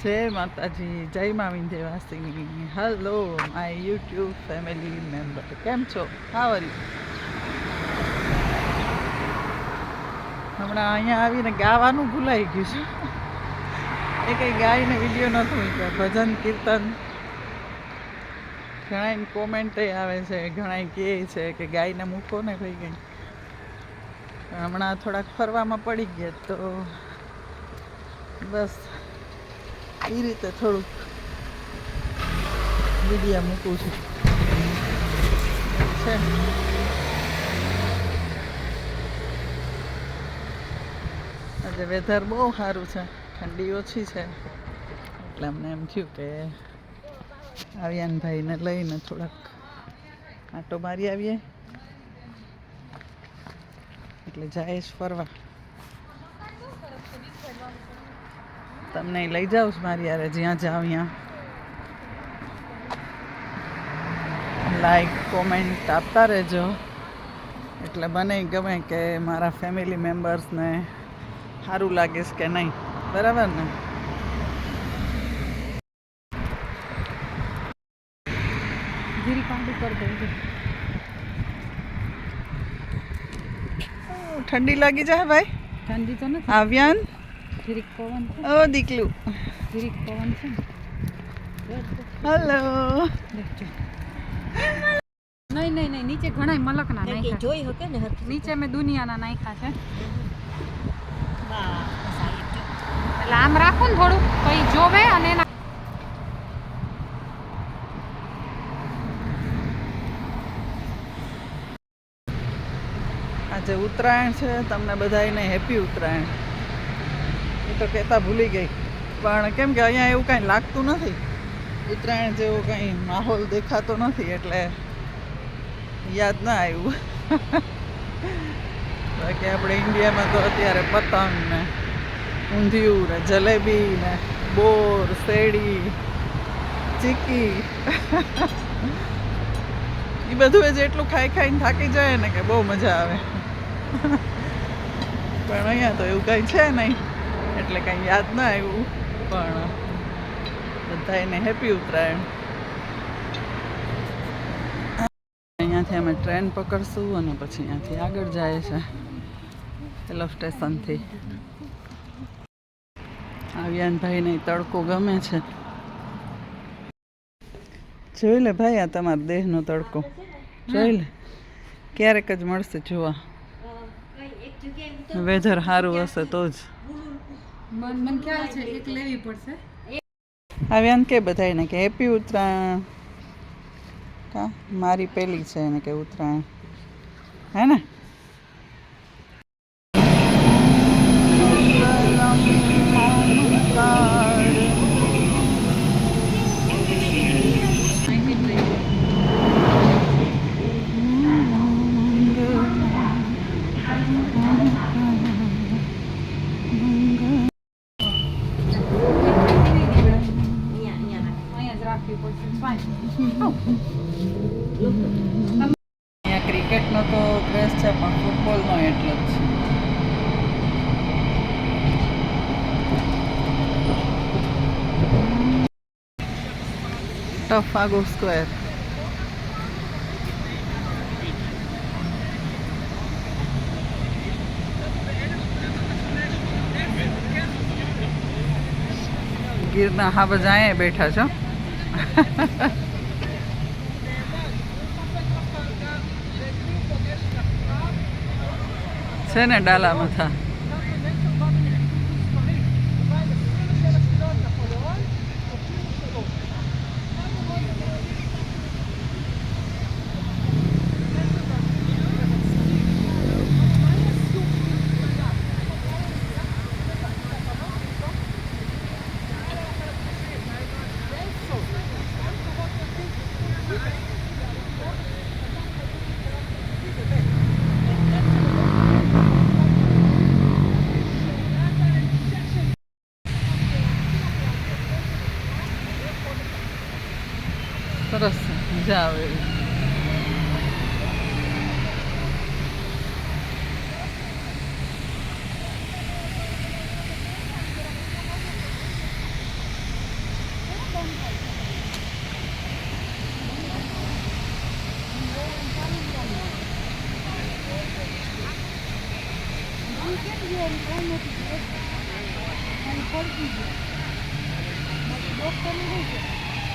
જય માતાજી, જય મા Vindhyavasini. Hello my YouTube family member, કેમ છો? How are you? હમણાં અહીંયા આવીને ગાવાનું ભૂલાઈ ગયું છે. એ કંઈ ગાઈને વિડીયો નહોતું મૂક્યો. ભજન કીર્તન ઘણા કોમેન્ટ આવે છે, ઘણા કહે છે કે ગાઈને મૂકો ને ભાઈ કંઈ. હમણાં થોડાક ફરવામાં પડી ગયા તો બસ એ રીતે થોડુંક વિડીયા મૂકું છું છે. આજે વેધર બહુ સારું છે, ઠંડી ઓછી છે, એટલે અમને એમ થયું કે આવ્યાનભાઈને લઈને થોડાક આંટો મારી આવીએ. એટલે જઈશ ફરવા. તમને લઈ જાઉં છું મારી યારે, જ્યાં જાઉં ત્યાં. લાઈક કોમેન્ટ આપતા રહેજો, એટલે મને ગમે કે મારા ફેમિલી મેમ્બર્સને સારું લાગે કે નહીં. બરાબર ને? ઠંડી લાગી જાય ભાઈ. ઠંડી તો નથી. આવ્યાન જીરીક પવન છે. ઓ દીકલું, જીરીક પવન છે. હલો. નહીં નહીં નહીં, નીચે ઘણા મલકના નાખ્યા જોઈ હકે ને. નીચે મેં દુનિયાના નાખ્યા છે. એટલે આમ રાખો ને થોડું, કઈ જોવે અને એના આજે ઉત્તરાયણ છે, તમને બધાને હેપી ઉત્તરાયણ. એ તો કહેતા ભૂલી ગઈ, પણ કેમ કે અહીંયા એવું કાંઈ લાગતું નથી, ઉત્તરાયણ જેવો કંઈ માહોલ દેખાતો નથી, એટલે યાદ ના આવ્યું. બાકી આપણે ઇન્ડિયામાં તો અત્યારે પતંગ ને ઊંધિયું ને જલેબી ને બોર, શેરડી, ચીકી એ બધું જેટલું ખાઈ ખાઈને થાકી જાય ને કે બહુ મજા આવે. પણ અહીંયા તો એવું કંઈ છે નહીં, એટલે કંઈ યાદ ના આવ્યું. પણ બધાને હેપી ઉત્તરાયણ. અહીંયાથી અમે ટ્રેન પકડશું અને પછી અહીંયાથી આગળ જાય છે હિલ સ્ટેશનથી. આવ્યાનભાઈને તડકો ગમે છે. જોઈ લે ભાઈ, આ તમારા દેહનો તડકો જોઈ લે. ક્યારેક જ મળશે જોવા. વેધર સારું હશે તો જ. મને ખ્યાલ છે એક લેવી પડશે. આવ્યાન કે બધાને કે હેપી ઉત્તરાયણ. કા મારી પેલી છે એને કે ઉત્તરાયણ, હે ને? અહીંયા ક્રિકેટનો તો ક્રેઝ છે, પણ ફૂટબોલનો એટલો જ છે. ટફાગો સ્ક્વેર. ગીરના હા બધા અહીંયા બેઠા છો. છે ને ડાલા મથા.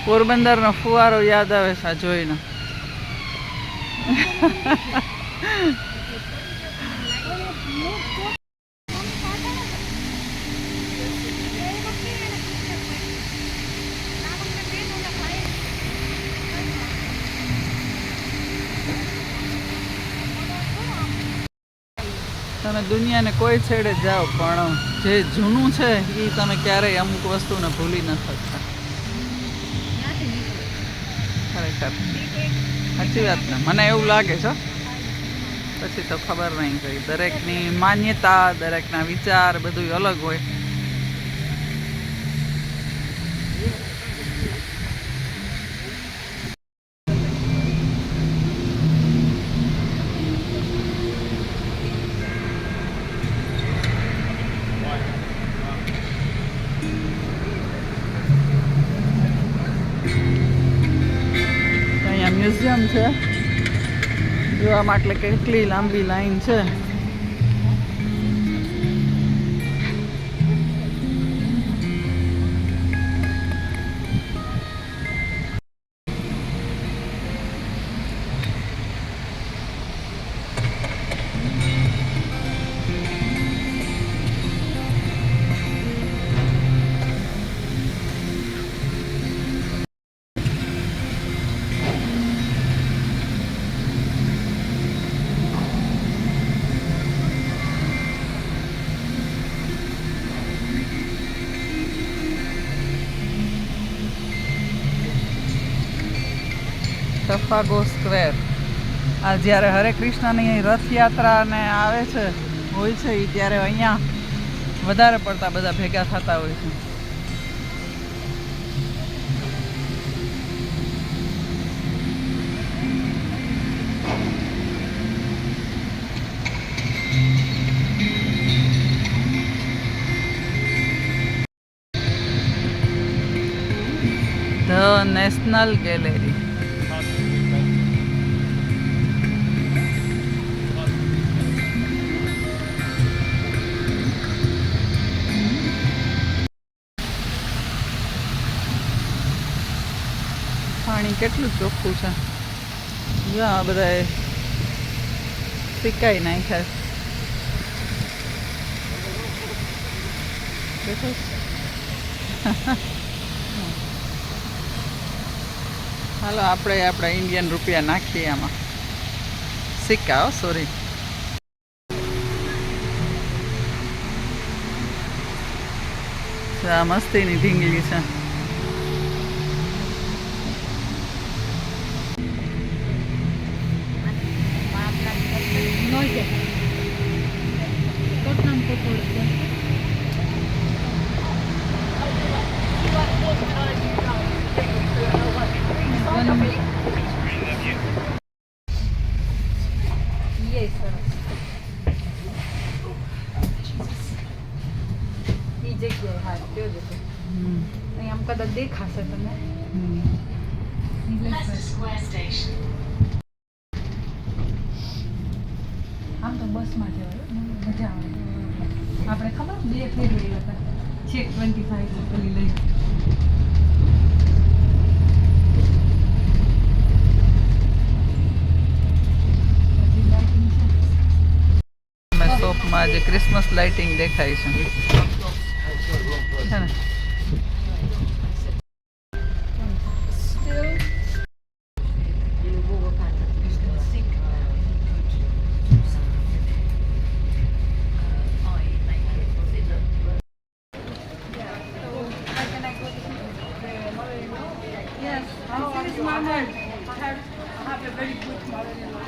પોરબંદરનો ફુવારો યાદ આવે છે આ જોઈને. તમે દુનિયાને કોઈ છેડે જાઓ પણ જે જૂનું છે એ તમે ક્યારેય અમુક વસ્તુને ભૂલી ન શકતા. ખરેખર સાચી વાત ને, મને એવું લાગે છે. પછી તો ખબર નહીં કઈ, દરેકની માન્યતા, દરેકના વિચાર બધું અલગ હોય. મ્યુઝિયમ છે જોવા માટે કેટલી લાંબી લાઈન છે. ટફાગો સ્ક્વેર. આ જ્યારે હરે કૃષ્ણની રથયાત્રા ને આવે છે હોય છે એ ત્યારે અહીંયા વધારે પડતા બધા ભેગા થતા હોય છે. The national gallery. પાણી કેટલું ચોખ્ખું છે. જો આ બધા સિક્કાઈ નાખ્યા છે. હાલો આપણે આપણા ઇન્ડિયન રૂપિયા નાખીએ આમાં. સિક્કા, સોરી. આ મસ્તીની ઢીંગલી છે. આમ કદાચ દેખાશે તમને. આમ તો બસમાં જવાય, મજા આવે. આપણે ખબર 2 ફેરી હતા ચેક 25 પેલી લઈ. શોપમાં જે ક્રિસમસ લાઇટિંગ દેખાય છે ને. Yes. This is my mom. I have a very good mother-in-law.